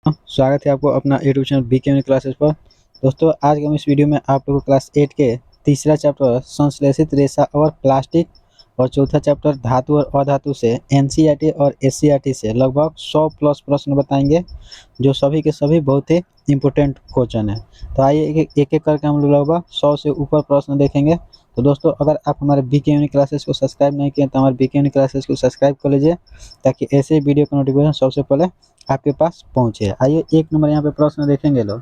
स्वागत है आपको अपना यूट्यूब चैनल बीके क्लासेस पर। दोस्तों, आज हम इस वीडियो में आप लोगों को क्लास 8 के तीसरा चैप्टर संश्लेषित रेशा और प्लास्टिक और चौथा चैप्टर धातु और अधातु से एनसीईआरटी और एससीईआरटी से लगभग 100 प्लस प्रश्न बताएंगे, जो सभी के सभी बहुत ही इंपॉर्टेंट क्वेश्चन है। तो आइए एक एक करके हम लोग लगभग 100 से ऊपर प्रश्न देखेंगे। तो दोस्तों, अगर आप हमारे बीके क्लासेस को सब्सक्राइब नहीं किए तो हमारे बीके क्लासेस को सब्सक्राइब कर लीजिए, ताकि ऐसे वीडियो का नोटिफिकेशन सबसे पहले आपके पास पहुँचे। आइए एक नंबर यहाँ पे प्रश्न देखेंगे लोग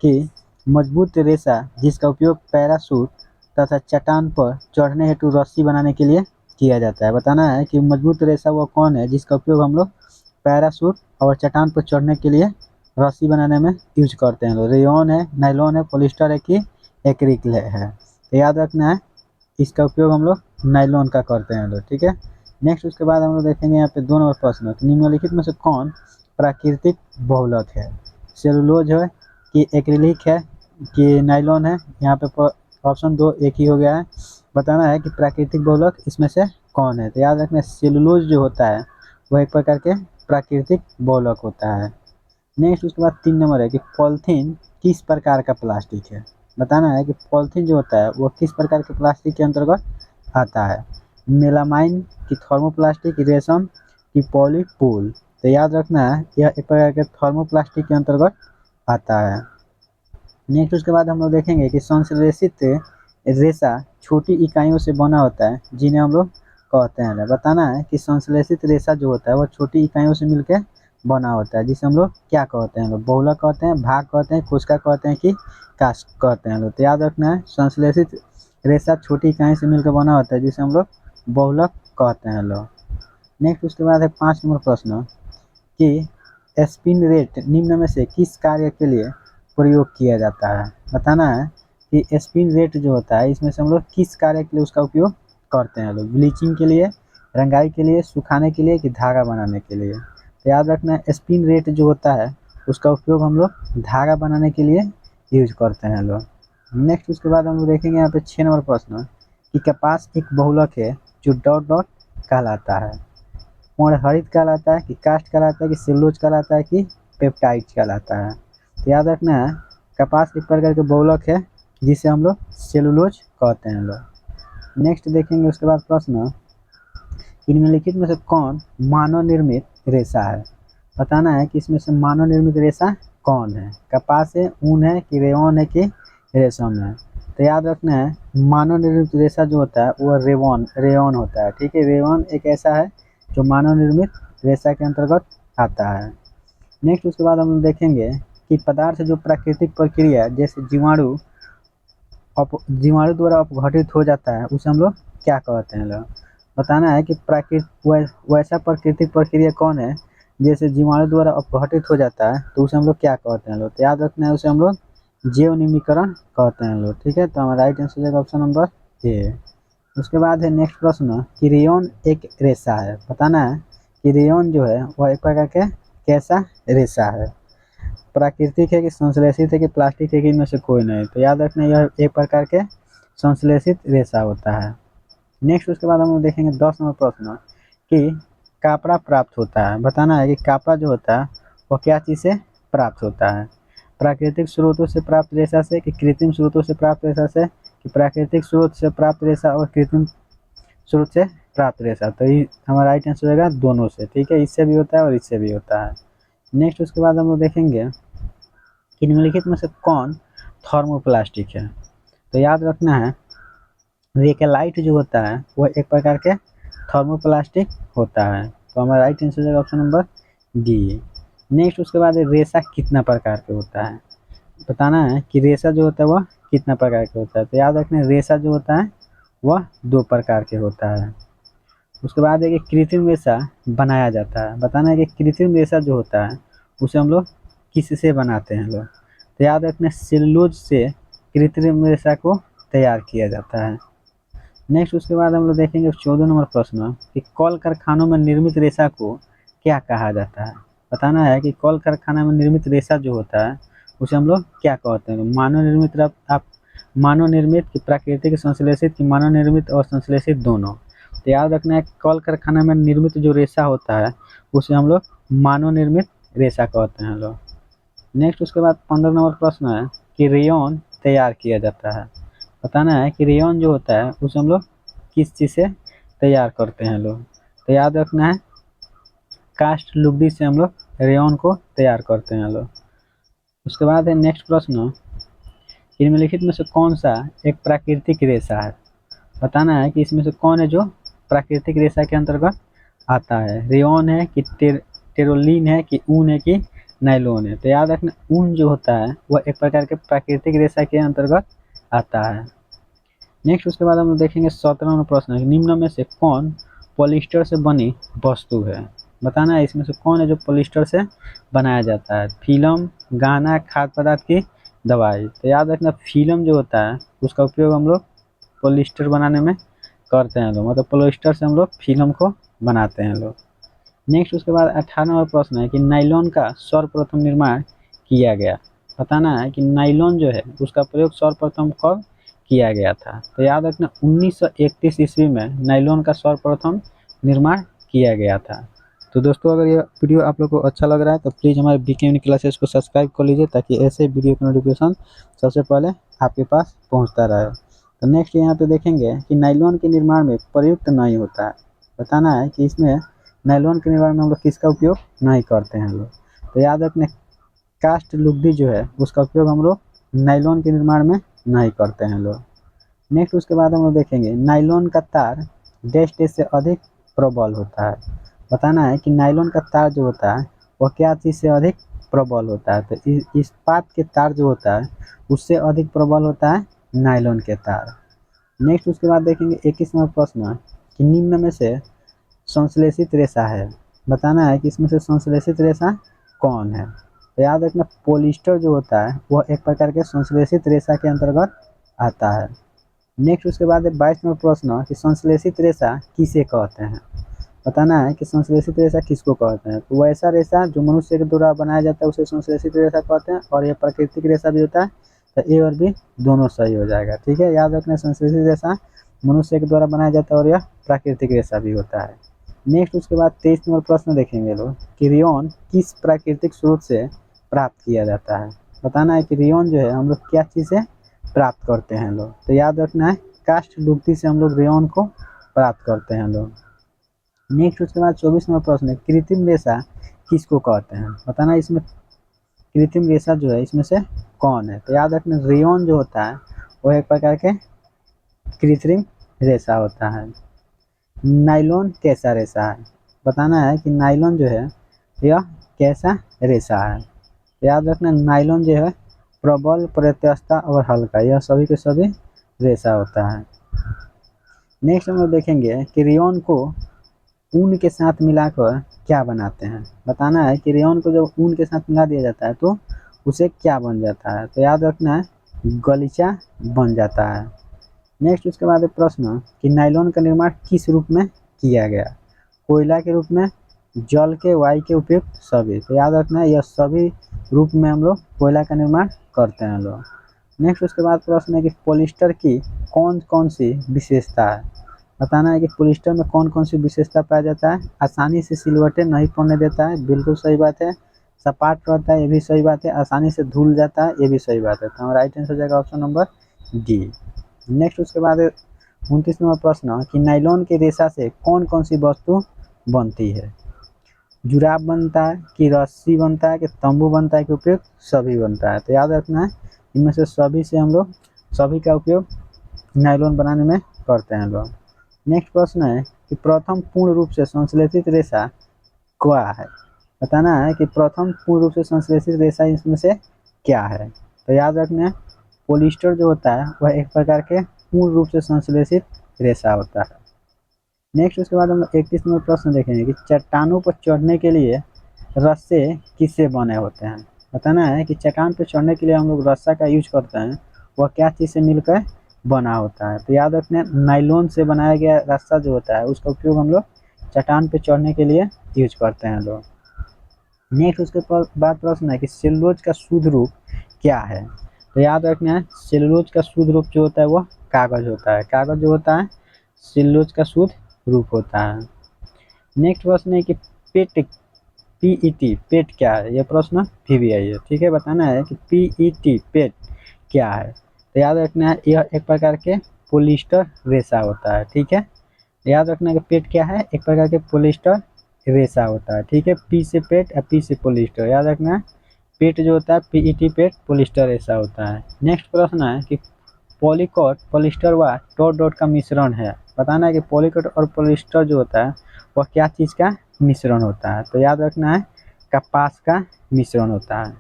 कि मजबूत रेशा जिसका उपयोग पैराशूट तथा चट्टान पर चढ़ने हेतु रस्सी बनाने के लिए किया जाता है। बताना है कि मजबूत रेशा वो कौन है जिसका उपयोग हम लोग पैराशूट और चट्टान पर चढ़ने के लिए रस्सी बनाने में यूज करते हैं लोग। रेयॉन है, नायलॉन है, पॉलिस्टर है कि एक्रिलिक है। तो याद रखना है, इसका उपयोग हम लोग नायलॉन का करते हैं लोग, ठीक है। नेक्स्ट उसके बाद हम लोग देखेंगे यहाँ पे 2 नंबर प्रश्न, निम्नलिखित में से कौन प्राकृतिक बहुलक है। सेलुलोज है कि एक्रिलिक है कि नायलॉन है। यहाँ पे ऑप्शन 2 एक ही हो गया है। बताना है कि प्राकृतिक बहुलक इसमें से कौन है। तो याद रखना, सेलुलोज जो होता है वह एक प्रकार के प्राकृतिक बहुलक होता है। नेक्स्ट उसके बाद 3 नंबर है कि पॉलीथीन किस प्रकार का प्लास्टिक है। बताना है कि पॉलीथीन जो होता है वो किस प्रकार के प्लास्टिक के अंतर्गत आता है। मेलामाइन की थर्मोप्लास्टिक, रेशम की पॉलीपूल। तो याद रखना है, यह एक प्रकार के थर्मोप्लास्टिक के अंतर्गत आता है। नेक्स्ट उसके बाद हम लोग देखेंगे कि संश्लेषित रेशा छोटी इकाइयों से बना होता है, जिन्हें हम लोग कहते हैं। बताना है कि संश्लेषित रेशा जो होता है वो छोटी इकाइयों से मिलकर बना होता है, जिसे हम लोग क्या कहते हैं लोग, बहुलक कहते हैं, भाग कहते हैं, कोशिका कहते हैं कि कास्ट कहते हैं लोग। तो याद रखना है, संश्लेषित रेशा छोटी इकाई से मिलकर बना होता है, जिसे हम लोग बहुलक कहते हैं लोग। नेक्स्ट उसके बाद है 5 नंबर प्रश्न कि स्पिन रेट निम्न में से किस कार्य के लिए प्रयोग किया जाता है। बताना है कि स्पिन रेट जो होता है इसमें से हम लोग किस कार्य के लिए उसका उपयोग करते हैं लोग, ब्लीचिंग के लिए, रंगाई के लिए, सुखाने के लिए कि धागा बनाने के लिए। तो याद रखना है, स्पिन रेट जो होता है उसका उपयोग हम लोग धागा बनाने के लिए यूज करते हैं लोग। नेक्स्ट उसके बाद हम लोग देखेंगे यहाँ पे 6 नंबर प्रश्न कि कपास एक बहुलक है जो डॉट डॉट कहलाता है। मोड़हरित कहलाता है कि कास्ट कहलाता है कि सेलुलोज कहलाता है कि पेप्टाइड कहलाता है। तो याद रखना है, कपास एक प्रकार के बहुलक है जिसे हम लोग सेलुलोज कहते हैं लोग। नेक्स्ट देखेंगे उसके बाद प्रश्न, निम्नलिखित में से कौन मानव निर्मित रेशा है। बताना है कि इसमें से मानव निर्मित रेशा कौन है। कपास है, ऊन है कि रेयॉन है कि रेशम है। तो याद रखना है, मानव निर्मित रेशा जो होता है वो रेयॉन होता है, ठीक है। रेयॉन एक ऐसा है जो मानव निर्मित रेशा के अंतर्गत आता है। नेक्स्ट उसके बाद हम देखेंगे कि पदार्थ जो प्राकृतिक प्रक्रिया जैसे जीवाणु द्वारा अपघटित हो जाता है उसे हम लोग क्या कहते हैं लोग। बताना है कि वैसा प्राकृतिक प्रक्रिया कौन है जैसे जीवाणु द्वारा अपघटित हो जाता है तो उसे हम लोग क्या कहते हैं लोग। तो याद रखना है, उसे हम लोग जैव निम्नीकरण कहते हैं लोग, ठीक है। तो हमारा राइट आंसर हो जाएगा ऑप्शन नंबर ए। उसके बाद है नेक्स्ट प्रश्न कि रेयॉन एक रेशा है। बताना है कि रेयॉन जो है वह एक प्रकार के कैसा रेशा है, प्राकृतिक है कि संश्लेषित है कि प्लास्टिक है कि इनमें से कोई नहीं। तो याद रखना, यह एक प्रकार के संश्लेषित रेशा होता है। नेक्स्ट उसके बाद हम लोग देखेंगे 10 नंबर प्रश्न कि कपड़ा प्राप्त होता है। बताना है कि कपड़ा जो होता है वह क्या चीज़ से प्राप्त होता है, प्राकृतिक स्रोतों से प्राप्त रेशा से कि कृत्रिम स्रोतों से प्राप्त रेशा से कि प्राकृतिक स्रोत से प्राप्त रेशा और कृत्रिम स्रोत से प्राप्त रेशा। तो ये हमारा राइट आंसर होगा दोनों से, ठीक है। इससे भी होता है और इससे भी होता है। नेक्स्ट उसके बाद हम लोग देखेंगे कि निम्नलिखित में से कौन थर्मोप्लास्टिक है। तो याद रखना है, रेकेलाइट जो होता है वह एक प्रकार के थर्मोप्लास्टिक होता है। तो हमारा राइट आंसर होगा ऑप्शन नंबर डी। नेक्स्ट उसके बाद रेशा कितना प्रकार के होता है। बताना है कि रेशा जो होता है वह कितना प्रकार के होता है। तो याद रखना, रेशा जो होता है वह 2 प्रकार के होता है। उसके बाद है कि कृत्रिम रेशा बनाया जाता है। बताना है कि कृत्रिम रेशा जो होता है उसे हम लोग किससे बनाते हैं लोग। तो याद रखना, सेलुलोज से कृत्रिम रेशा को तैयार किया जाता है। नेक्स्ट उसके बाद हम लोग देखेंगे 14 नंबर प्रश्न कि कल कारखानों में निर्मित रेशा को क्या कहा जाता है। बताना है कि कल कारखाना में निर्मित रेशा जो होता है उसे हम लोग क्या कहते हैं। मानव निर्मित, आप मानव निर्मित की प्राकृतिक संश्लेषित की मानव निर्मित और संश्लेषित दोनों। तो याद रखना है, कल कारखाना में निर्मित जो रेशा होता है उसे हम लोग मानव निर्मित रेशा कहते हैं लोग। नेक्स्ट उसके बाद 15 नंबर प्रश्न है कि रेयन तैयार किया जाता है। बताना है कि रेयन जो होता है उसे हम लोग किस चीज़ से तैयार करते हैं लोग। तो याद रखना है कास्ट लुगदी से हम लोग रेयन को तैयार करते हैं लोग। उसके बाद है नेक्स्ट प्रश्न, निम्नलिखित में से कौन सा एक प्राकृतिक रेशा है। बताना है कि इसमें से कौन है जो प्राकृतिक रेशा के अंतर्गत आता है। रेयन है कि टेरोलिन है कि ऊन है कि नायलॉन है। तो याद रखना ऊन जो होता है वह एक प्रकार के प्राकृतिक रेशा के अंतर्गत आता है। नेक्स्ट उसके बाद हम लोग देखेंगे 17वां प्रश्न है, निम्न में से कौन पॉलिस्टर से बनी वस्तु है। बताना है इसमें से कौन है जो पॉलिस्टर से बनाया जाता है। फिल्म, गाना, खाद्य पदार्थ की दवाई। तो याद रखना फिल्म जो होता है उसका उपयोग हम लोग पॉलिस्टर बनाने में करते हैं लोग, मतलब पॉलिस्टर से हम लोग फिल्म को बनाते हैं लोग। नेक्स्ट उसके बाद 18वां प्रश्न है कि नायलॉन का सर्वप्रथम निर्माण किया गया। बताना है कि नायलॉन जो है उसका प्रयोग सर्वप्रथम कब किया गया था। तो याद रखना 1931 ईस्वी में नायलॉन का सर्वप्रथम निर्माण किया गया था। तो दोस्तों अगर ये वीडियो आप लोग को अच्छा लग रहा है तो प्लीज़ हमारे बीके क्लासेस को सब्सक्राइब कर लीजिए ताकि ऐसे वीडियो का नोटिफिकेशन सबसे पहले आपके पास पहुंचता रहे। तो नेक्स्ट यहाँ पे देखेंगे कि नायलॉन के निर्माण में प्रयुक्त नहीं होता है। बताना है कि इसमें नायलॉन के निर्माण में हम लोग किसका उपयोग नहीं करते हैं लोग। तो याद रखने कास्ट लुगदी जो है उसका उपयोग हम लोग नायलॉन के निर्माण में नहीं करते हैं लोग। नेक्स्ट उसके बाद हम लोग देखेंगे नायलॉन का तार डैश डैश से अधिक प्रबल होता है। बताना है कि नायलॉन का तार जो होता है वह क्या चीज़ से अधिक प्रबल होता है। तो इस्पात के तार जो होता है उससे अधिक प्रबल होता है नायलॉन के तार। नेक्स्ट उसके बाद देखेंगे 21वां प्रश्न कि निम्न में से संश्लेषित रेशा है। बताना है कि इसमें से संश्लेषित रेशा कौन है। तो याद रखना पॉलिस्टर जो होता है वह एक प्रकार के संश्लेषित रेशा के अंतर्गत आता है। नेक्स्ट उसके बाद 22वां प्रश्न कि संश्लेषित रेशा किसे कहते हैं। बताना है कि संश्लेषित रेशा किसको कहते हैं। तो वैसा रेशा जो मनुष्य के द्वारा बनाया जाता है उसे संश्लेषित रेशा कहते हैं, और यह प्राकृतिक रेशा भी होता है। तो ए और बी दोनों सही हो जाएगा। ठीक है, याद रखना संश्लेषित रेशा मनुष्य के द्वारा बनाया जाता है और यह प्राकृतिक रेशा भी होता है। नेक्स्ट उसके बाद 23 नंबर प्रश्न देखेंगे लोग कि रेयन किस प्राकृतिक स्रोत से प्राप्त किया जाता है। बताना है कि रेयन जो है हम लोग क्या चीज़ से प्राप्त करते हैं लोग। तो याद रखना है काष्ठ लुगदी से हम लोग रेयन को प्राप्त करते हैं लोग। नेक्स्ट उसके बाद 24 नंबर प्रश्न है कृत्रिम रेशा किसको कहते हैं। बताना इसमें कृत्रिम रेशा जो है इसमें से कौन है। तो याद रखना रेयन जो होता है वो एक प्रकार के कृत्रिम रेशा होता है। नायलॉन कैसा रेशा है। बताना है कि नायलॉन जो है यह कैसा रेशा है। याद रखना नायलॉन जो है प्रबल, प्रत्यस्ता और हल्का, यह सभी के सभी रेशा होता है। नेक्स्ट हम लोग देखेंगे कि रेयन को ऊन के साथ मिलाकर क्या बनाते हैं। बताना है कि रेयन को जब ऊन के साथ मिला दिया जाता है तो उसे क्या बन जाता है। तो याद रखना है गलीचा बन जाता है। नेक्स्ट उसके बाद एक प्रश्न कि नायलॉन का निर्माण किस रूप में किया गया। कोयला के रूप में, जल के, वायु के, उपयुक्त सभी। तो याद रखना है यह सभी रूप में हम लोग कोयला का निर्माण करते हैं लोग। नेक्स्ट उसके बाद प्रश्न है कि पॉलिस्टर की कौन कौन सी विशेषता है। बताना है कि पॉलिस्टर में कौन कौन सी विशेषता पाया जाता है। आसानी से सिलवटें नहीं पड़ने देता है, बिल्कुल सही बात है। सपाट रहता है, ये भी सही बात है। आसानी से धुल जाता है, ये भी सही बात है। तो हमारा राइट आंसर हो जाएगा ऑप्शन नंबर डी। नेक्स्ट उसके बाद 29 नंबर प्रश्न कि नायलॉन के रेशा से कौन कौन सी वस्तु बनती है। जुराब बनता है कि रस्सी बनता है कि तंबू बनता है कि उपयोग सभी बनता है। तो याद रखना है इनमें से सभी से हम लोग सभी का उपयोग नायलॉन बनाने में करते हैं लोग। नेक्स्ट प्रश्न है कि प्रथम पूर्ण रूप से संश्लेषित रेशा क्या है। बताना है कि प्रथम पूर्ण रूप से संश्लेषित रेशा इसमें से क्या है। तो याद रखना है पॉलिस्टर जो होता है वह एक प्रकार के पूर्ण रूप से संश्लेषित रेशा होता है। नेक्स्ट उसके बाद हम लोग 31 नंबर प्रश्न देखेंगे कि चट्टानों पर चढ़ने के लिए रस्से किससे बने होते हैं। बताना है कि चट्टान पर चढ़ने के लिए हम लोग रस्सा का यूज करते हैं, वह क्या चीज़ से मिलकर बना होता है। तो याद रखना नायलॉन से बनाया गया रस्सा जो होता है उसका उपयोग हम लोग चट्टान पर चढ़ने के लिए यूज करते हैं लोग। नेक्स्ट उसके बाद प्रश्न है कि सेलुलोज का शुद्ध रूप क्या है। तो याद रखना है सेलुलोज का शुद्ध रूप जो होता है वह कागज होता है। कागज जो होता है सेलुलोज का शुद्ध रूप होता है। नेक्स्ट प्रश्न है कि पेट पीईटी पेट क्या है, ये प्रश्न भी आई है। ठीक है, बताना है कि पीईटी पेट क्या है। तो याद रखना है यह एक प्रकार के पोलिस्टर रेशा होता है। ठीक है, याद रखना है कि पेट क्या है, एक प्रकार के पोलिस्टर रेशा होता है। ठीक है, पी से पेट या पी से पोलिस्टर, याद रखना है पेट जो होता है पीईटी पेट पोलिस्टर रेशा होता है। नेक्स्ट प्रश्न है कि पॉलीकोट पॉलिस्टर व डॉट डॉट का मिश्रण है। बताना है कि पॉलीकोट और पॉलिस्टर जो होता है वह क्या चीज़ का मिश्रण होता है। तो याद रखना है कपास का मिश्रण होता है।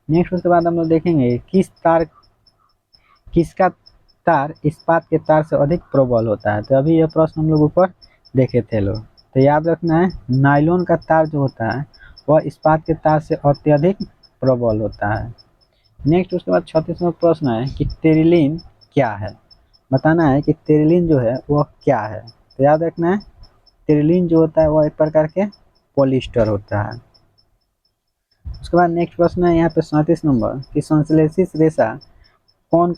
नेक्स्ट उसके बाद हम लोग देखेंगे किसका तार इस्पात के तार से अधिक प्रबल होता है। तो अभी यह प्रश्न हम लोग ऊपर देखे थे लोग। तो याद रखना है नायलॉन का तार जो होता है वह इस्पात के तार से अत्यधिक प्रबल होता है। नेक्स्ट उसके बाद 36वां प्रश्न है कि टेरिलिन क्या है। बताना है कि टेरिलिन जो है वह क्या है। तो याद रखना है टेरिलिन जो होता है वह एक प्रकार के पॉलिस्टर होता है। उसके बाद नेक्स्ट प्रश्न है यहाँ पे 37 नंबर कि संश्लेषित रेशा कौन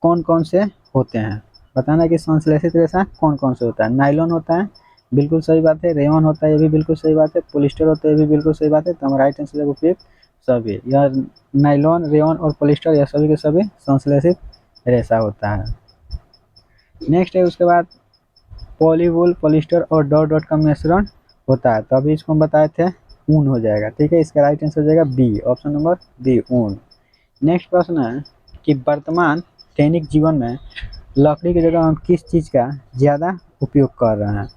कौन कौन से होते हैं। बताना है कि संश्लेषित रेशा कौन कौन से होता है। नायलॉन होता है, बिल्कुल सही बात है। रेयॉन होता है, ये भी बिल्कुल सही बात है। पॉलिस्टर होता है, ये भी बिल्कुल सही बात है। तो हमारा राइट आंसर उपयुक्त सभी, यह नायलॉन रेयॉन और पॉलिस्टर यह सभी के सभी संश्लेषित रेशा होता है। नेक्स्ट है उसके बाद पॉलीवूल पॉलिस्टर और डॉट डॉट का मिश्रण होता है। तो अभी इसको हम बताए थे ऊन हो जाएगा। ठीक है, इसका राइट आंसर हो जाएगा बी, ऑप्शन नंबर बी, ऊन। नेक्स्ट प्रश्न है कि वर्तमान दैनिक जीवन में लकड़ी की जगह हम किस चीज़ का ज़्यादा उपयोग कर रहे हैं।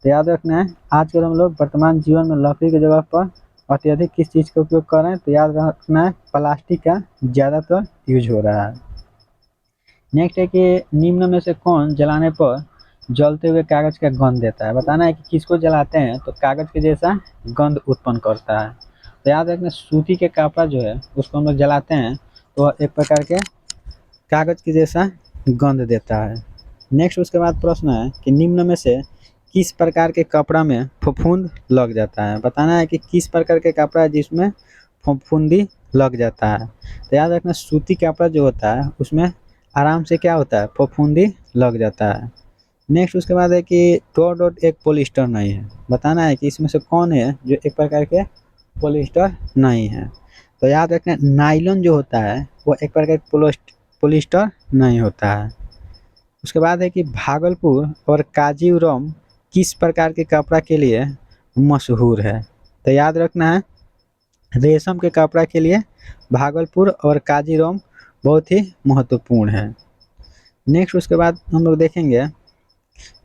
तो याद रखना है आजकल हम लोग वर्तमान जीवन में लकड़ी की जगह पर अत्यधिक किस चीज़ का उपयोग कर रहे हैं। तो याद रखना है प्लास्टिक का ज़्यादातर यूज हो रहा है। नेक्स्ट है कि निम्न में से कौन जलाने पर जलते हुए कागज का गंध देता है। बताना है कि किसको जलाते हैं तो कागज के जैसा गंध उत्पन्न करता है। तो याद रखना सूती के कपड़ा जो है उसको हम लोग जलाते हैं तो एक प्रकार के कागज के जैसा गंध देता है। नेक्स्ट उसके बाद प्रश्न है कि निम्न में से किस प्रकार के कपड़ा में फफूंद लग जाता है। बताना है कि किस प्रकार के कपड़ा है जिसमें फफूंदी लग जाता है। तो याद रखना सूती कपड़ा जो होता है उसमें आराम से क्या होता है फफूंदी लग जाता है। नेक्स्ट उसके बाद है कि डॉट डॉट एक पॉलिस्टर नहीं है। बताना है कि इसमें से कौन है जो एक प्रकार के पॉलिस्टर नहीं है। तो याद रखना नायलॉन जो होता है वो एक प्रकार के पॉलिस्टर नहीं होता है। उसके बाद है कि भागलपुर और कांजीवरम किस प्रकार के कपड़ा के लिए मशहूर है। तो याद रखना है रेशम के कपड़ा के लिए भागलपुर और कांजीवरम बहुत ही महत्वपूर्ण है। नेक्स्ट उसके बाद हम लोग देखेंगे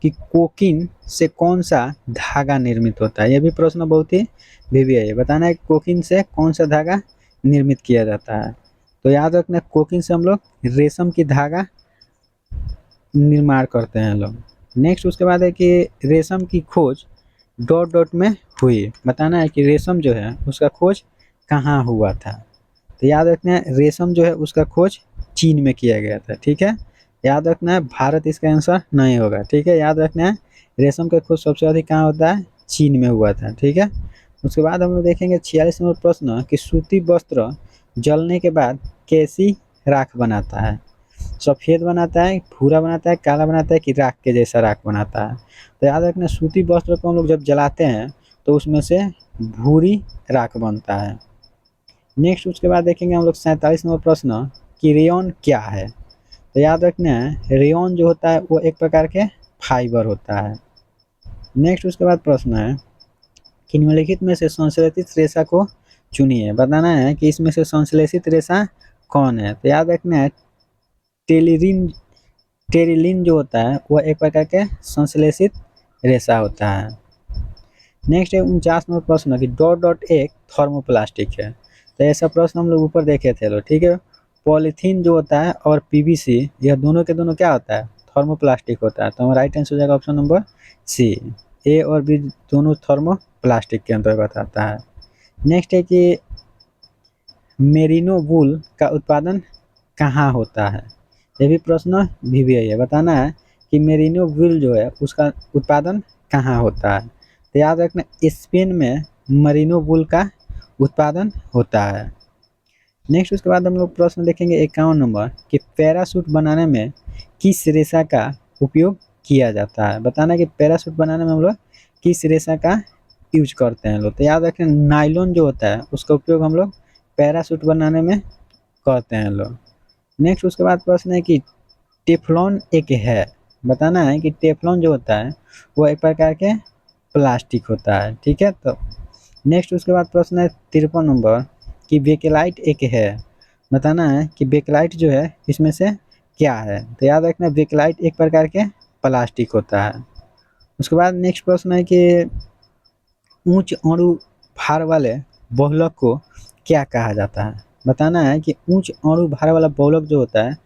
कि कोकीन से कौन सा धागा निर्मित होता है। यह भी प्रश्न बहुत ही वीवीआई है। बताना है कोकीन से कौन सा धागा निर्मित किया जाता है। तो याद रखना कोकीन से हम लोग रेशम की धागा निर्माण करते हैं लोग। नेक्स्ट उसके बाद है कि रेशम की खोज डॉट डॉट में हुई। बताना है कि रेशम जो है उसका खोज कहाँ हुआ था। तो याद रखना है रेशम जो है उसका खोज चीन में किया गया था। ठीक है, याद रखना है भारत इसका आंसर नहीं होगा। ठीक है, याद रखना है रेशम का खोज सबसे अधिक कहाँ होता है चीन में हुआ था। ठीक है, उसके बाद हम लोग देखेंगे 46 नंबर प्रश्न कि सूती वस्त्र जलने के बाद कैसी राख बनाता है। सफ़ेद बनाता है, भूरा बनाता है, काला बनाता है कि राख के जैसा राख बनाता है। तो याद रखना सूती वस्त्र को हम लोग जब जलाते हैं तो उसमें से भूरी राख बनता है। नेक्स्ट उसके बाद देखेंगे हम लोग 47 नंबर प्रश्न कि रेयॉन क्या है। तो याद रखना है रेयॉन जो होता है वो एक प्रकार के फाइबर होता है। नेक्स्ट उसके बाद प्रश्न है कि निम्नलिखित में से संश्लेषित रेशा को चुनिए। बताना है कि इसमें से संश्लेषित रेशा कौन है। तो याद रखना है टेरिलिन जो होता है वह एक प्रकार के संश्लेषित रेशा होता है। नेक्स्ट है 49 नंबर प्रश्न कि डॉट डॉट एक थर्मोप्लास्टिक है। तो ऐसा प्रश्न हम लोग ऊपर देखे थे लोग। ठीक है, पॉलीथीन जो होता है और पीवीसी यह दोनों के दोनों क्या होता है थर्मोप्लास्टिक होता है। तो हमारा राइट आंसर हो जाएगा ऑप्शन नंबर सी, ए और बी दोनों थर्मोप्लास्टिक के अंतर्गत आता है। नेक्स्ट है कि मेरिनो वूल का उत्पादन कहाँ होता है। ये भी प्रश्न वीवीआई है। बताना है कि मेरिनो वूल जो है उसका उत्पादन कहाँ होता है। तो याद रखना स्पेन में मरीनो वूल का उत्पादन होता है। नेक्स्ट उसके बाद हम लोग प्रश्न देखेंगे 51 नंबर कि पैराशूट बनाने में किस रेशा का उपयोग किया जाता है। बताना कि पैराशूट बनाने में हम लोग किस रेशा का यूज करते हैं लोग। तो याद रखें नायलॉन जो होता है उसका उपयोग हम लोग पैराशूट बनाने में करते हैं लोग। नेक्स्ट उसके बाद प्रश्न है कि टेफ्लॉन एक है, बताना है कि टेफ्लॉन जो होता है वो एक प्रकार के प्लास्टिक होता है, ठीक है। तो नेक्स्ट उसके बाद प्रश्न है 53 नंबर कि बेकेलाइट एक है, बताना है कि बेकेलाइट जो है इसमें से क्या है। तो याद रखना बेकेलाइट एक प्रकार के प्लास्टिक होता है। उसके बाद नेक्स्ट प्रश्न है कि उच्च अणु भार वाले बहुलक को क्या कहा जाता है, बताना है कि उच्च अणु भार वाला बहुलक जो होता है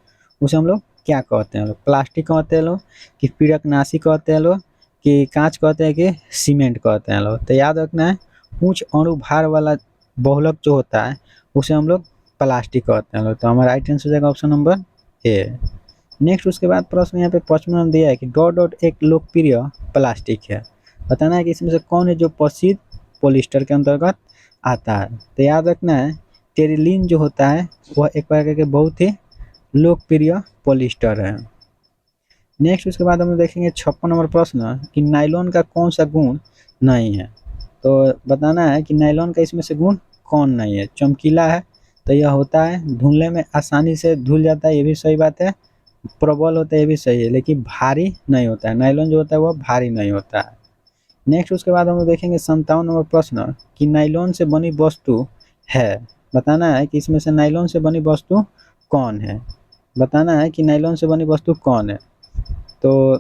उसे हम लोग क्या कहते हैं लोग, प्लास्टिक कहते हैं लोग कि पीड़कनाशी कहते हैं लोग कि कांच कहते हैं कि सीमेंट कहते हैं लोग। तो याद रखना है उच्च अणु भार वाला बहुलक जो होता है उसे हम लोग प्लास्टिक कहते हैं लोग। तो हमारा राइट आंसर हो जाएगा ऑप्शन नंबर ए। नेक्स्ट उसके बाद प्रश्न यहाँ पे 55 नंबर दिया है कि डॉट डॉट एक लोकप्रिय प्लास्टिक है, बताना है कि इसमें से कौन है जो प्रसिद्ध पॉलिस्टर के अंतर्गत आता है। तो याद रखना है टेरिलीन जो होता है वह एक प्रकार के बहुत ही लोकप्रिय पॉलिस्टर है। नेक्स्ट उसके बाद हम लोग देखेंगे 56 नंबर प्रश्न कि नायलॉन का कौन सा गुण नहीं है। तो बताना है कि नायलॉन का इसमें से गुण कौन नहीं है। चमकीला है तो यह होता है, धुलने में आसानी से धुल जाता है, ये भी सही बात है, प्रबल होता है ये भी सही है, लेकिन भारी नहीं होता है। नायलॉन जो होता है वह भारी नहीं होता है। नेक्स्ट उसके बाद हम लोग देखेंगे 57 नंबर प्रश्न कि नायलॉन से बनी वस्तु है, बताना है कि इसमें से नायलॉन से बनी वस्तु कौन है, बताना है कि नायलॉन से बनी वस्तु कौन है। तो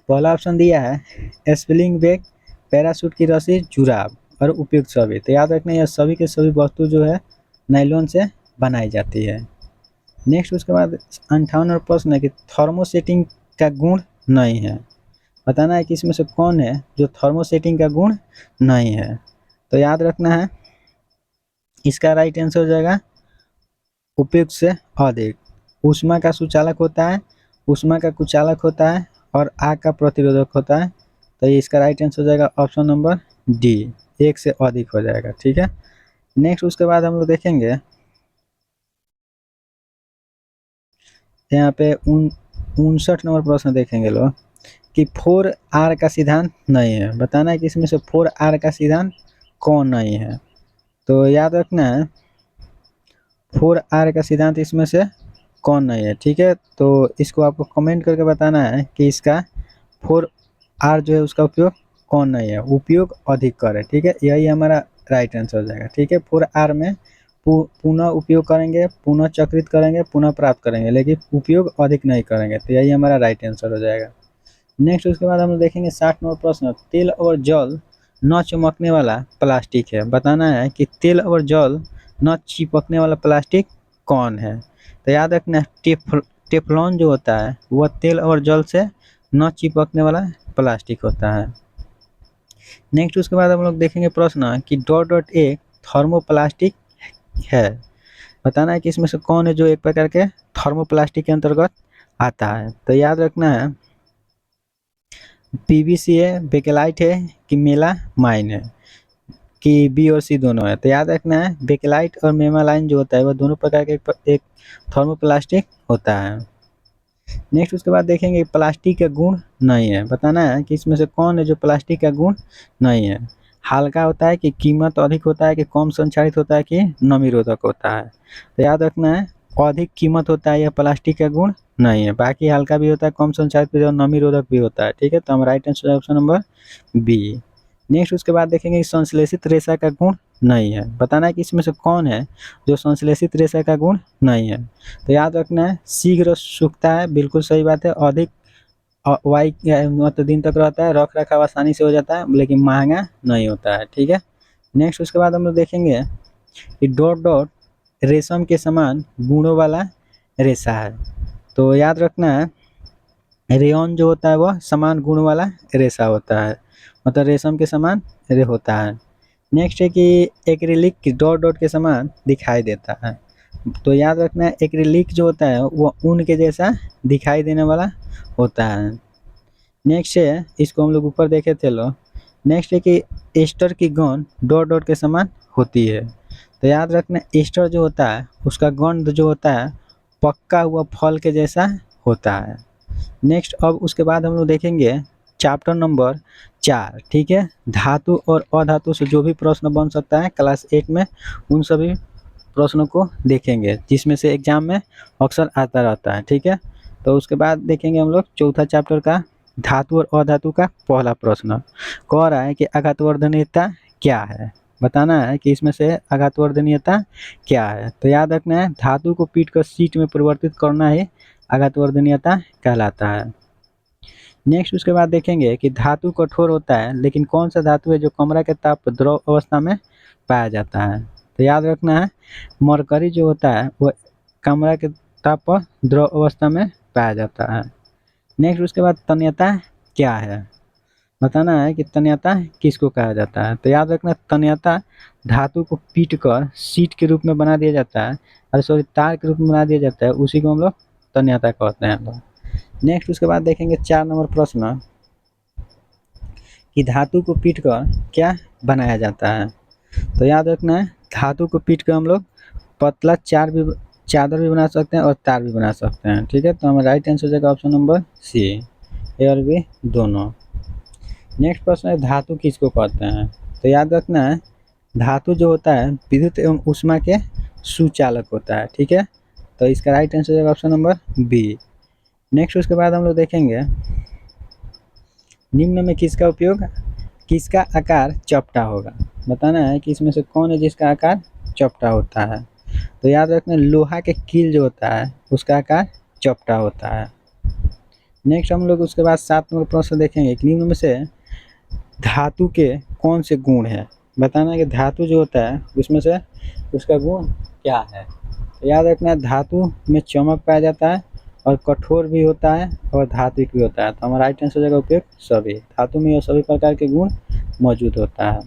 पहला ऑप्शन दिया है स्पिलिंग बैग, पैराशूट की रस्सी, जुराब और उपयुक्त सभी। तो याद रखना यह सभी के सभी वस्तु जो है नायलॉन से बनाई जाती है। नेक्स्ट उसके बाद 58 नंबर प्रश्न है कि थर्मोसेटिंग का गुण नहीं है, बताना है कि इसमें से कौन है जो थर्मोसेटिंग का गुण नहीं है। तो याद रखना है इसका राइट आंसर हो जाएगा उपयुक्त से अधिक। ऊष्मा का सुचालक होता है, ऊष्मा का कुचालक होता है और आग का प्रतिरोधक होता है। तो ये इसका राइट आंसर हो जाएगा ऑप्शन नंबर डी, एक से अधिक हो जाएगा, ठीक है। नेक्स्ट उसके बाद हम लोग देखेंगे यहाँ पे 59 नंबर प्रश्न देखेंगे लोग कि 4R का सिद्धांत नहीं है, बताना है कि इसमें से 4R का सिद्धांत कौन नहीं है। तो याद रखना है 4R का सिद्धांत इसमें से कौन नहीं है, ठीक है। तो इसको आपको कमेंट करके बताना है कि इसका 4R जो है उसका उपयोग कौन नहीं है, उपयोग अधिक करे, ठीक है। यही हमारा राइट आंसर हो जाएगा, ठीक है। 4R में पुनः उपयोग करेंगे, पुनः चक्रित करेंगे, पुनः प्राप्त करेंगे, लेकिन उपयोग अधिक नहीं करेंगे। तो यही हमारा राइट आंसर हो जाएगा। नेक्स्ट उसके बाद हम लोग देखेंगे 60 नंबर प्रश्न तेल और जल न चमकने वाला प्लास्टिक है, बताना है कि तेल और जल न चिपकने वाला प्लास्टिक कौन है। तो याद रखना टेफ्लॉन जो होता है वह तेल और जल से न चिपकने वाला प्लास्टिक होता है। नेक्स्ट उसके बाद हम लोग देखेंगे प्रश्न कि डॉट डॉट एक थर्मोप्लास्टिक है, बताना है कि इसमें से कौन है जो एक प्रकार के थर्मोप्लास्टिक के अंतर्गत आता है। तो याद रखना है पीवीसी है, बेकेलाइट है कि मेलामाइन है कि बी और सी दोनों है। तो याद रखना है बेकेलाइट और मेलामाइन जो होता है वह दोनों प्रकार के एक थर्मोप्लास्टिक होता है। नेक्स्ट उसके बाद देखेंगे प्लास्टिक का गुण नहीं है, बताना है कि इसमें से कौन है जो प्लास्टिक का गुण नहीं है। हल्का होता है कि कीमत अधिक होता है कि कम संचारित होता है कि नमी रोधक होता है। तो याद रखना है अधिक कीमत होता है यह प्लास्टिक का गुण नहीं है, बाकी हल्का भी होता है, कम संचारित भी और नमी रोधक भी होता है, ठीक है। तो हम right answer option number B. Next उसके बाद देखेंगे संश्लेषित रेशा का गुण नहीं है, बताना है कि इसमें से कौन है जो संश्लेषित रेशा का गुण नहीं है। तो याद रखना है शीघ्र सूखता है, बिल्कुल सही बात है, अधिक वाई मतलब दिन तक रहता है, रख रखाव आसानी से हो जाता है, लेकिन महंगा नहीं होता है, ठीक है। नेक्स्ट उसके बाद हम लोग देखेंगे कि डॉट डॉट रेशम के समान गुणों वाला रेशा है। तो याद रखना है रेयन जो होता है वह समान गुण वाला रेशा होता है, मतलब रेशम के समान होता है। नेक्स्ट है कि एक्रिलिक डॉट डॉट के समान दिखाई देता है। तो याद रखना है एक्रिलिक जो होता है वो ऊन के जैसा दिखाई देने वाला होता है। नेक्स्ट है इसको हम लोग ऊपर देखे थे लो। नेक्स्ट है कि एस्टर की गंध डॉट डॉट के समान होती है। तो याद रखना एस्टर जो होता है उसका गंध जो होता है पक्का हुआ फल के जैसा होता है। नेक्स्ट अब उसके बाद हम लोग देखेंगे चैप्टर नंबर 4। ठीक है, धातु और अधातु से जो भी प्रश्न बन सकता है क्लास 8 में, उन सभी प्रश्नों को देखेंगे जिसमें से एग्जाम में अक्सर आता रहता है। ठीक है, तो उसके बाद देखेंगे हम लोग चौथा चैप्टर का धातु और अधातु का पहला प्रश्न। कह रहा है कि आघातवर्धनीयता क्या है, बताना है कि इसमें से आघातवर्धनीयता क्या है। तो याद रखना है, धातु को पीट कर शीट में परिवर्तित करना ही आघातवर्धनीयता कहलाता है। नेक्स्ट उसके बाद देखेंगे कि धातु कठोर होता है, लेकिन कौन सा धातु है जो कमरा के ताप पर द्रव अवस्था में पाया जाता है। तो याद रखना है, मरकरी जो होता है वो कमरा के ताप पर द्रव अवस्था में पाया जाता है। नेक्स्ट उसके बाद तन्यता क्या है, बताना है कि तन्यता किसको कहा जाता है। तो याद रखना, तन्यता धातु को पीट कर शीट के रूप में बना दिया जाता है, और सॉरी तार के रूप में बना दिया जाता है, उसी को हम लोग तन्यता कहते हैं। हम नेक्स्ट उसके बाद देखेंगे 4 नंबर प्रश्न कि धातु को पीट कर क्या बनाया जाता है। तो याद रखना है, धातु को पीट कर हम लोग पतला चादर भी बना सकते हैं और तार भी बना सकते हैं। ठीक है, तो हमारा राइट आंसर हो जाएगा ऑप्शन नंबर सी, ए और बी दोनों। नेक्स्ट प्रश्न है धातु किसको कहते हैं। तो याद रखना है, धातु जो होता है विद्युत एवं ऊष्मा के सुचालक होता है। ठीक है, तो इसका राइट आंसर हो जाएगा ऑप्शन नंबर बी। नेक्स्ट उसके बाद हम लोग देखेंगे निम्न में किसका आकार चपटा होगा। बताना है कि इसमें से कौन है जिसका आकार चपटा होता है। तो याद रखना, लोहा के कील जो होता है उसका आकार चपटा होता है। नेक्स्ट हम लोग उसके बाद 7 नंबर प्रश्न देखेंगे कि निम्न में से धातु के कौन से गुण हैं। बताना है कि धातु जो होता है उसमें से उसका गुण क्या है। तो याद रखना, धातु में चमक पाया जाता है और कठोर भी होता है और धात्विक भी होता है। तो हमारा राइट आंसर हो जाएगा उपयुक्त सभी। धातु में सभी प्रकार के गुण मौजूद होता है।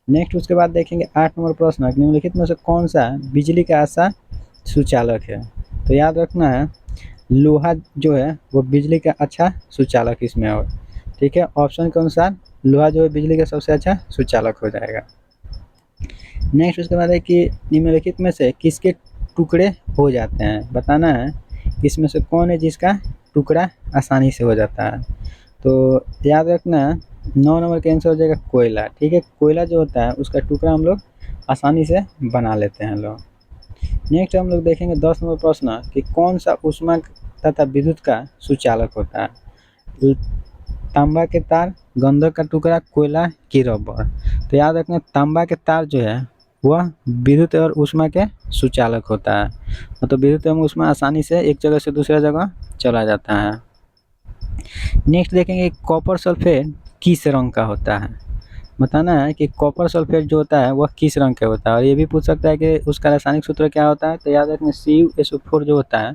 नेक्स्ट उसके बाद देखेंगे 8 नंबर प्रश्न, निम्नलिखित में से कौन सा बिजली का अच्छा सुचालक है। तो याद रखना है, लोहा जो है वो बिजली का अच्छा सुचालक इसमें हो। ठीक है, ऑप्शन के अनुसार लोहा जो है बिजली का सबसे अच्छा सुचालक हो जाएगा। नेक्स्ट उसके बाद है कि निम्नलिखित में से किसके टुकड़े हो जाते हैं। बताना है इसमें से कौन है जिसका टुकड़ा आसानी से हो जाता है। तो याद रखना, 9 नंबर का आंसर हो जाएगा कोयला। ठीक है, कोयला जो होता है उसका टुकड़ा हम लोग आसानी से बना लेते हैं लोग। नेक्स्ट हम लोग देखेंगे 10 नंबर प्रश्न कि कौन सा ऊष्मा तथा विद्युत का सुचालक होता है। तांबा के तार, गंधक का टुकड़ा, कोयला की रबर। तो याद रखना, तांबा के तार जो है वह विद्युत और ऊष्मा के सुचालक होता है। मतलब विद्युत एवं ऊष्मा आसानी से एक जगह से दूसरे जगह चला जाता है। नेक्स्ट देखेंगे कॉपर सल्फेट किस रंग का होता है। बताना है कि कॉपर सल्फेट जो होता है वह किस रंग का होता है, और ये भी पूछ सकता है कि उसका रासायनिक सूत्र क्या होता है। तो याद रखना, CuSO4 जो होता है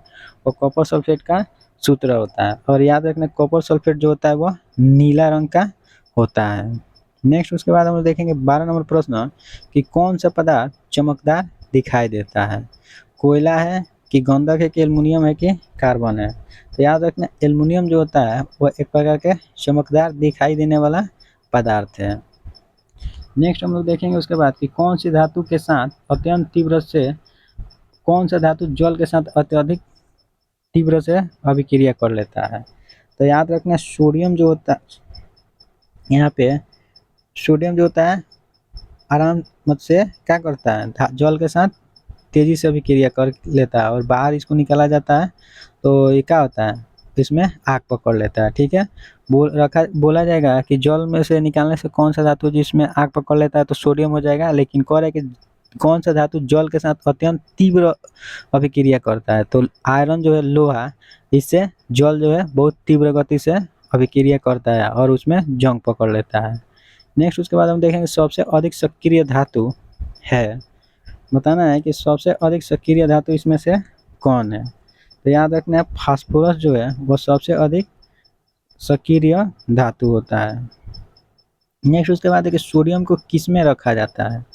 वो कॉपर सल्फेट का सूत्र होता है, और याद रखना कॉपर सल्फेट जो होता है वह नीला रंग का होता है। नेक्स्ट उसके बाद हम लोग देखेंगे 12 नंबर प्रश्न कि कौन सा पदार्थ चमकदार दिखाई देता है। कोयला है कि गंधक है कि एल्युमिनियम है कि कार्बन है। तो याद रखना, एल्युमिनियम जो होता है वह एक प्रकार के चमकदार दिखाई देने वाला पदार्थ है। नेक्स्ट हम लोग देखेंगे उसके बाद कि कौन सी धातु के साथ अत्यंत तीव्र से कौन सा धातु जल के साथ अत्यधिक तीव्र से अभिक्रिया कर लेता है। तो याद रखना, सोडियम जो होता है, यहाँ पे सोडियम जो होता है आराम मत से क्या करता है, जल के साथ तेजी से अभिक्रिया कर लेता है और बाहर इसको निकाला जाता है। तो ये क्या होता है, इसमें आग पकड़ लेता है। ठीक है, बोला जाएगा कि जल में से निकालने से कौन सा धातु जिसमें आग पकड़ लेता है, तो सोडियम हो जाएगा। लेकिन कह रहा है कि कौन सा धातु जल के साथ अत्यंत तीव्र अभिक्रिया करता है, तो आयरन जो है लोहा, इससे जल जो है बहुत तीव्र गति से अभिक्रिया करता है और उसमें जंग पकड़ लेता है। नेक्स्ट उसके बाद हम देखेंगे सबसे अधिक सक्रिय धातु है। बताना है कि सबसे अधिक सक्रिय धातु इसमें से कौन है। तो याद रखना है, फास्फोरस जो है वो सबसे अधिक सक्रिय धातु होता है। नेक्स्ट उसके बाद है कि सोडियम को किस में रखा जाता है।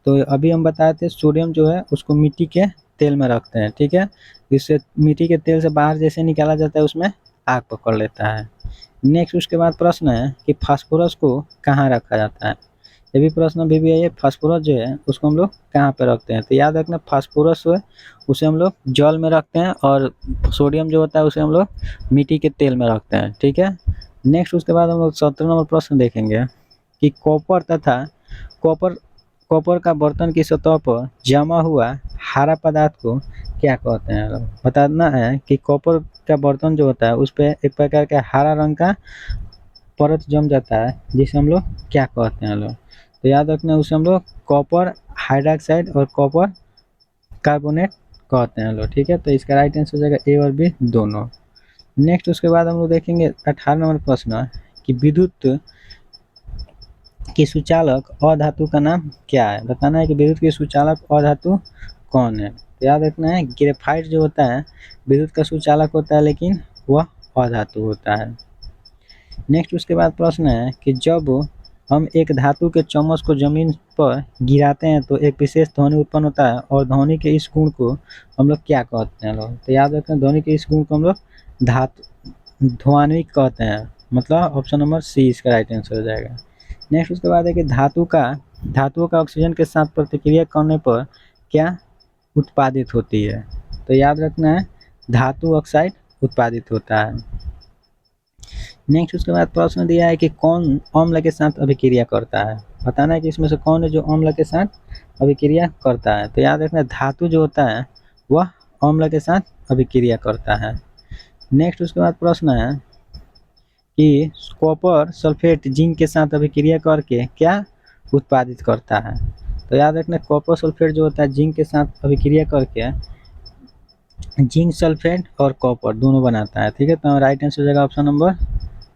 तो अभी हम बताए थे सोडियम जो है उसको मिट्टी के तेल में रखते हैं। ठीक है, इससे मिट्टी के तेल से बाहर जैसे निकाला जाता है उसमें आग पकड़ लेता है। नेक्स्ट उसके बाद प्रश्न है कि फास्फोरस को कहाँ रखा जाता है। ये भी प्रश्न भी है, फास्फोरस जो है उसको हम लोग कहाँ पे रखते हैं। तो याद रखना, फास्फोरस है उसे हम लोग जल में रखते हैं और सोडियम जो होता है उसे हम लोग मिट्टी के तेल में रखते हैं। ठीक है, नेक्स्ट उसके बाद हम लोग 17 नंबर प्रश्न देखेंगे कि कॉपर तथा कॉपर कॉपर का बर्तन की सतह पर जमा हुआ हरा पदार्थ को क्या कहते हैं। लोग बताना है कि कॉपर का बर्तन जो होता है उस पर एक प्रकार का हरा रंग का परत जम जाता है जिसे हम लोग क्या कहते हैं। लोग तो याद रखना उसे हम लोग कॉपर हाइड्रोक्साइड और कॉपर कार्बोनेट कहते हैं। लोग ठीक है, तो इसका राइट आंसर हो जाएगा ए और बी दोनों। नेक्स्ट उसके बाद हम लोग देखेंगे 18 नंबर प्रश्न कि विद्युत की सुचालक अधातु का नाम क्या है। बताना है कि विद्युत की सुचालक अधातु कौन है। तो याद रखना है ग्रेफाइट जो होता है विद्युत का सुचालक होता है लेकिन वह अधातु होता है। नेक्स्ट उसके बाद प्रश्न है कि जब हम एक धातु के चम्मच को जमीन पर गिराते हैं तो एक विशेष ध्वनि उत्पन्न होता है और ध्वनि के इस गुण को हम लोग क्या कहते हैं। लोग तो याद रखना ध्वनि के इस गुण को हम लोग धातु ध्वनिक कहते हैं, मतलब ऑप्शन नंबर सी इसका राइट आंसर हो जाएगा। नेक्स्ट उसके बाद है कि धातुओं का ऑक्सीजन के साथ प्रतिक्रिया करने पर क्या उत्पादित होती है। तो याद रखना है धातु ऑक्साइड उत्पादित होता है। नेक्स्ट उसके बाद प्रश्न दिया है कि कौन अम्ल के साथ अभिक्रिया करता है। बताना है कि इसमें से कौन है जो अम्ल के साथ अभिक्रिया करता है। तो याद रखना धातु जो होता है वह अम्ल के साथ अभिक्रिया करता है। नेक्स्ट उसके बाद प्रश्न है कि कॉपर सल्फेट जिंक के साथ अभिक्रिया करके क्या उत्पादित करता है। तो याद रखना कॉपर सल्फेट जो होता है जिंक के साथ अभिक्रिया करके जिंक सल्फेट और कॉपर दोनों बनाता है। ठीक है, तो राइट आंसर हो जाएगा ऑप्शन नंबर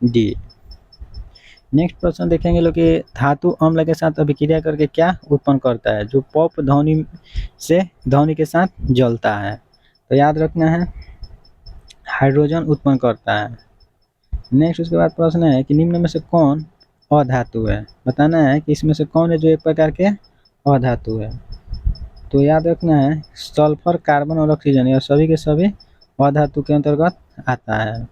डी। नेक्स्ट प्रश्न देखेंगे लोग कि धातु अम्ल के साथ अभिक्रिया करके क्या उत्पन्न करता है जो पॉप ध्वनि से ध्वनि के साथ जलता है। तो याद रखना है हाइड्रोजन उत्पन्न करता है। नेक्स्ट उसके बाद प्रश्न है कि निम्न में से कौन अधातु है। बताना है कि इसमें से कौन है जो एक प्रकार के अधातु है। तो याद रखना है सल्फर कार्बन और ऑक्सीजन यह सभी के सभी अधातु के अंतर्गत आता है।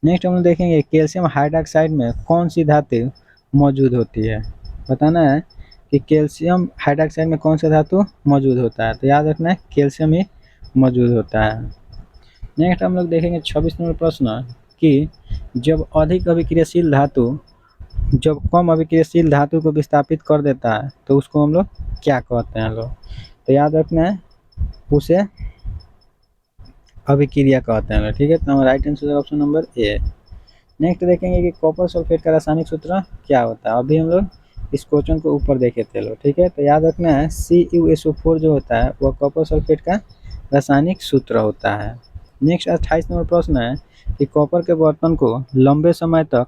नेक्स्ट हम देखेंगे कैल्शियम हाइड्रोक्साइड में कौन सी धातु मौजूद होती है। बताना है कि कैल्शियम हाइड्रोक्साइड में कौन सा धातु मौजूद होता है। तो याद रखना है कैल्शियम ही मौजूद होता है। नेक्स्ट हम लोग देखेंगे 26 नंबर प्रश्न कि जब अधिक अभिक्रियाशील धातु जब कम अभिक्रियाशील धातु को विस्थापित कर देता है तो उसको हम लोग क्या कहते हैं। लोग तो याद रखना है उसे अभिक्रिया कहते हैं। ठीक है, तो right answer option number A. Next देखेंगे कि कॉपर सल्फेट का रासायनिक सूत्र क्या होता है। अभी हम लोग इस क्वेश्चन को ऊपर देखे थे लोग। ठीक है, तो याद रखना है CuSO4 जो होता है वह कॉपर सल्फेट का रासायनिक सूत्र होता है। नेक्स्ट 28 नंबर प्रश्न है कि कॉपर के बर्तन को लंबे समय तक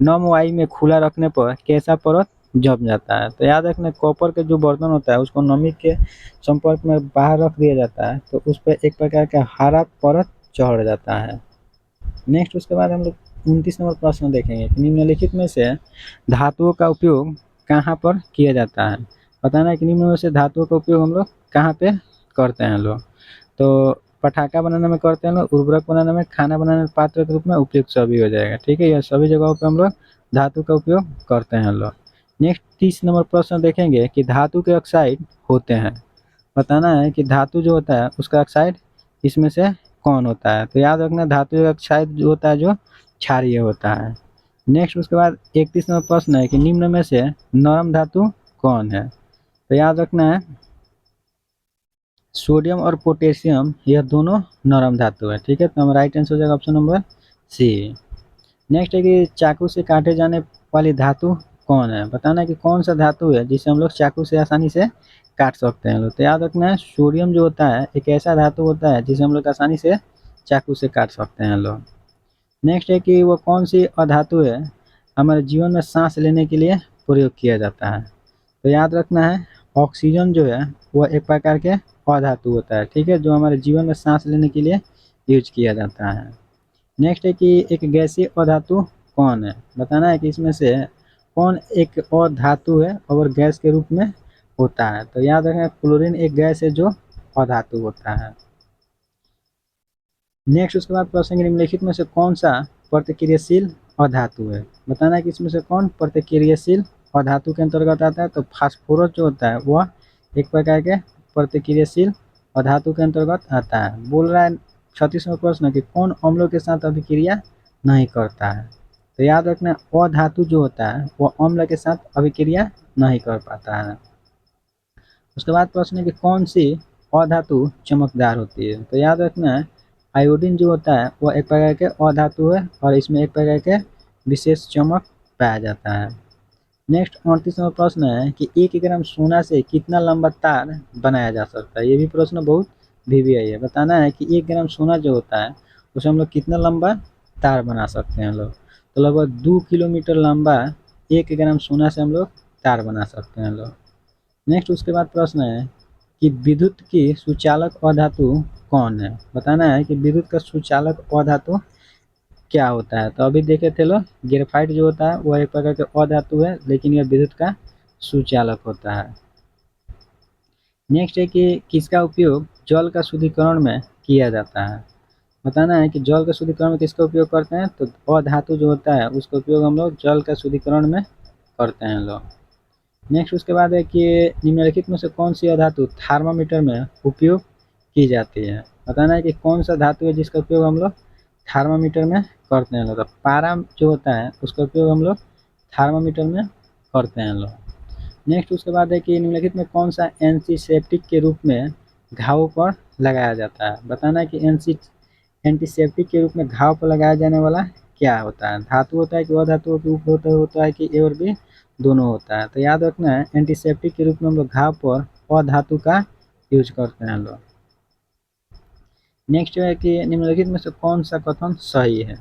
नम वायु में खुला रखने पर कैसा परत जम जाता है। तो याद रखना कॉपर के जो बर्तन होता है उसको नमी के संपर्क में बाहर रख दिया जाता है तो उस पर एक प्रकार का हरा परत चढ़ जाता है। नेक्स्ट उसके बाद हम लोग 29 नंबर प्रश्न देखेंगे कि निम्नलिखित में से धातुओं का उपयोग कहाँ पर किया जाता है। बताना है कि निम्न में से धातुओं का उपयोग हम लोग कहाँ पे करते हैं। लोग तो पटाखा बनाने में करते हैं लोग, उर्वरक बनाने में, खाना बनाने में, पात्र के रूप में, उपयुक्त सभी हो जाएगा। ठीक है, यह सभी जगहों पे हम लोग धातु का उपयोग करते हैं लोग। नेक्स्ट 30 नंबर प्रश्न देखेंगे कि धातु के ऑक्साइड होते हैं। बताना है कि धातु जो होता है उसका ऑक्साइड इसमें से कौन होता है। तो याद रखना धातु का ऑक्साइड जो होता है जो क्षारीय होता है। नेक्स्ट उसके बाद 31 नंबर प्रश्न है कि निम्न में से नरम धातु कौन है। तो याद रखना है सोडियम और पोटेशियम यह दोनों नरम धातु है। ठीक है, तो हमारा राइट आंसर हो जाएगा ऑप्शन नंबर सी। नेक्स्ट है कि चाकू से काटे जाने वाली धातु कौन है। बताना है कि कौन सा धातु है जिसे हम लोग चाकू से आसानी से काट सकते हैं। लोग तो याद रखना है सोडियम जो होता है एक ऐसा धातु होता है जिसे हम लोग आसानी से चाकू से काट सकते हैं लोग। नेक्स्ट है कि वो कौन सी अधातु है हमारे जीवन में सांस लेने के लिए प्रयोग किया जाता है। तो याद रखना है ऑक्सीजन जो है वह एक प्रकार के अधातु होता है। ठीक है, जो हमारे जीवन में सांस लेने के लिए यूज किया जाता है। नेक्स्ट है कि एक गैसीय अधातु कौन है। बताना है कि इसमें से कौन एक और धातु है और गैस के रूप में होता है। तो याद रखना क्लोरीन एक गैस है जो अधातु होता है। नेक्स्ट उसके बाद प्रश्न निम्नलिखित में से कौन सा प्रतिक्रियाशील अधातु है। बताना है कि इसमें से कौन प्रतिक्रियाशील अधातु के अंतर्गत आता है। तो फास्फोरस जो होता है वह एक प्रकार के प्रतिक्रियाशील अधातु के अंतर्गत आता है। बोल रहा है 36वां प्रश्न कि कौन अम्लों के साथ अभिक्रिया नहीं करता है। तो याद रखना अधातु जो होता है वो अम्ल के साथ अभिक्रिया नहीं कर पाता है। उसके बाद प्रश्न है कि कौन सी अधातु चमकदार होती है। तो याद रखना आयोडीन जो होता है वो एक प्रकार के अधातु है और इसमें एक प्रकार के विशेष चमक पाया जाता है। नेक्स्ट 38वां प्रश्न है कि 1 ग्राम सोना से कितना लंबा तार बनाया जा सकता है। ये भी प्रश्न बहुत वीवीआई है। बताना है कि 1 ग्राम सोना जो होता है उसे हम लोग कितना लंबा तार बना सकते हैं लोग। तो लगभग 2 किलोमीटर लंबा 1 ग्राम सोना से हम लोग तार बना सकते हैं लोग। नेक्स्ट उसके बाद प्रश्न है कि विद्युत की सुचालक अधातु कौन है। बताना है कि विद्युत का सुचालक अधातु क्या होता है। तो अभी देखे थे लोग ग्रेफाइट जो होता है वो एक प्रकार के अधातु है, लेकिन यह विद्युत का सुचालक होता है। नेक्स्ट है कि किसका उपयोग जल का शुद्धिकरण में किया जाता है। बताना है कि जल का शुद्धिकरण में किसका उपयोग करते हैं। तो अधातु जो होता है उसका उपयोग हम लोग जल का शुद्धिकरण में करते हैं लोग। नेक्स्ट उसके बाद है कि निम्नलिखित में से कौन सी अधातु थर्मामीटर में उपयोग की जाती है। बताना है कि कौन सा धातु है जिसका उपयोग हम लोग थर्मामीटर में करते हैं लोग। तो पारा जो होता है उसका उपयोग हम लोग थर्मामीटर में करते हैं लोग। नेक्स्ट उसके बाद है कि निम्नलिखित में कौन सा एंटीसेप्टिक के रूप में घावों पर लगाया जाता है। बताना है कि एंटीसेप्टिक के रूप में घाव पर लगाया जाने वाला क्या होता है। धातु होता है कि अधातु के रूप होता है कि ए और बी दोनों होता है। तो याद रखना है एंटीसेप्टिक के रूप में हम लोग घाव पर अधातु का यूज करते हैं लोग। नेक्स्ट है कि निम्नलिखित में से कौन सा कथन सही है।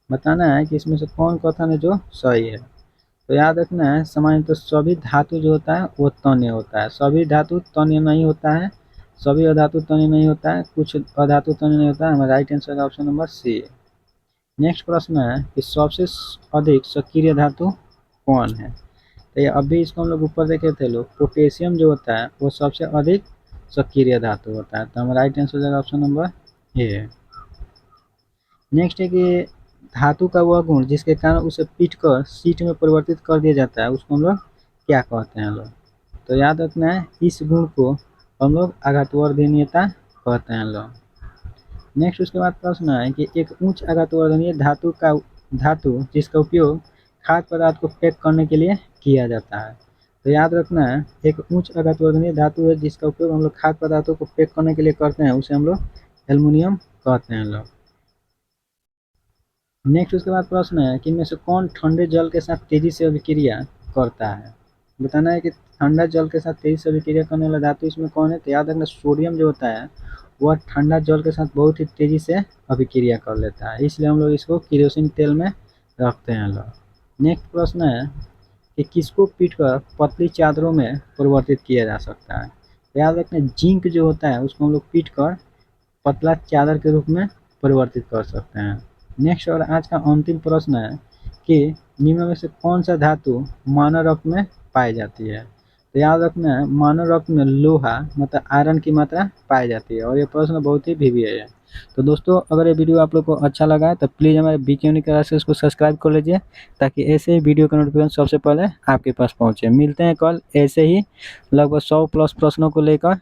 बताना है कि इसमें से कौन कथन है जो सही है। तो याद रखना है सामान्यतः सभी धातु जो होता है वो तन्य होता है। सभी धातु तन्य नहीं होता है, सभी अधातु तन्य नहीं होता है, कुछ अधातु तन्य नहीं होता है। हमारा राइट आंसर है ऑप्शन नंबर सी। नेक्स्ट प्रश्न है कि सबसे अधिक सक्रिय धातु कौन है। तो ये अभी इसको हम लोग ऊपर देखे थे लोग, पोटेशियम जो होता है वो सबसे अधिक सक्रिय धातु होता है। तो हमारा राइट आंसर हो जाएगा ऑप्शन नंबर ए। नेक्स्ट है कि धातु का वह गुण जिसके कारण उसे पीट कर शीट में परिवर्तित कर दिया जाता है उसको हम लोग क्या कहते हैं लोग। तो याद रखना है इस गुण को हम लोग आघातवर्धनीयता कहते हैं लोग। नेक्स्ट उसके बाद प्रश्न है कि एक उच्च आघातवर्धनीय धातु जिसका उपयोग खाद्य पदार्थ को पैक करने के लिए किया जाता है। तो याद रखना है एक उच्च आघातवर्धनीय धातु है जिसका उपयोग हम लोग खाद्य पदार्थों को पैक करने के लिए करते हैं, उसे हम लोग एल्युमिनियम कहते हैं लोग। नेक्स्ट उसके बाद प्रश्न है कि इनमें से कौन ठंडे जल के साथ तेजी से अभिक्रिया करता है। बताना है कि ठंडा जल के साथ तेजी से अभिक्रिया करने वाला धातु इसमें कौन है। तो याद रखना सोडियम जो होता है वह ठंडा जल के साथ बहुत ही तेजी से अभिक्रिया कर लेता है, इसलिए हम लोग इसको केरोसिन तेल में रखते हैं लोग। नेक्स्ट प्रश्न है कि किसको पीट कर पतली चादरों में परिवर्तित किया जा सकता है। तो याद रखना जिंक जो होता है उसको हम लोग पीट कर पतला चादर के रूप में परिवर्तित कर सकते हैं। नेक्स्ट और आज का अंतिम प्रश्न है कि निम्न में से कौन सा धातु मानव रक्त में पाई जाती है। तो याद रखना है मानव रक्त में लोहा मतलब आयरन की मात्रा पाई जाती है और ये प्रश्न बहुत ही वीवीआई है। तो दोस्तों अगर ये वीडियो आप लोग को अच्छा लगा है तो प्लीज़ हमारे बीके क्लासेस को सब्सक्राइब कर लीजिए ताकि ऐसे ही वीडियो का नोटिफिकेशन सबसे पहले आपके पास पहुँचे। मिलते हैं कल ऐसे ही लगभग 100+ प्रश्नों को लेकर।